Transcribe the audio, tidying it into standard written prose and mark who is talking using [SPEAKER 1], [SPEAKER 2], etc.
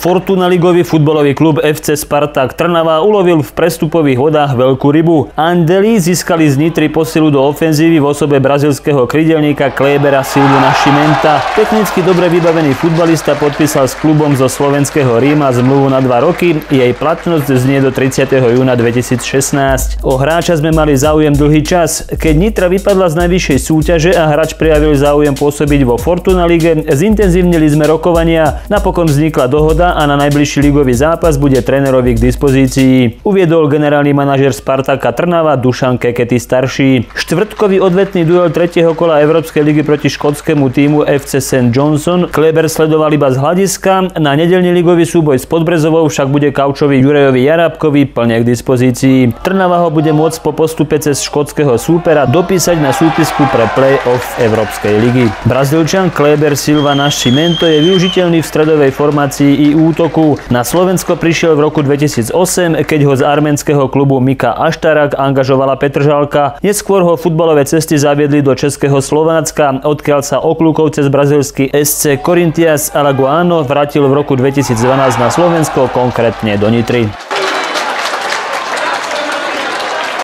[SPEAKER 1] Fortuna ligový futbalový klub FC Spartak Trnava ulovil v prestupových vodách veľkú rybu. Andeli získali z Nitry posilu do ofenzívy v osobe brazílskeho krídelníka Klebera Silvu Nascimenta. Technicky dobre vybavený futbalista podpísal s klubom zo slovenského Ríma zmluvu na 2 roky. Jej platnosť znie do 30. júna 2016. O hráča sme mali záujem dlhý čas. Keď Nitra vypadla z najvyššej súťaže a hráč prejavil záujem pôsobiť vo Fortuna lige, zintenzívnili sme rokovania. Napokon vznikla dohoda a na najbližší ligový zápas bude trénerovi k dispozícii, uviedol generálny manažer Spartaka Trnava Dušan Kekety starší. Štvrtkový odvetný duel 3. kola Európskej ligy proti škótskemu tímu FC St. Johnson Kleber sledoval iba z hľadiska. Na nedeľný ligový súboj s Podbrezovou však bude kaučovi Jurajovi Jarabkovi plne k dispozícii. Trnava ho bude môcť po postupe cez škótskeho súpera dopísať na súpisku pre play-off Európskej ligy. Brazílčan Kleber Silva Nascimento je využiteľný v stredovej formácii i útoku. Na Slovensko prišiel v roku 2008, keď ho z arménskeho klubu Mika Aštarak angažovala Petržalka. Neskôr ho futbalové cesty zaviedli do českého Slovácka, odkiaľ sa oklúkov cez brazílsky SC Corinthians Alagoano vrátil v roku 2012 na Slovensko, konkrétne do Nitry.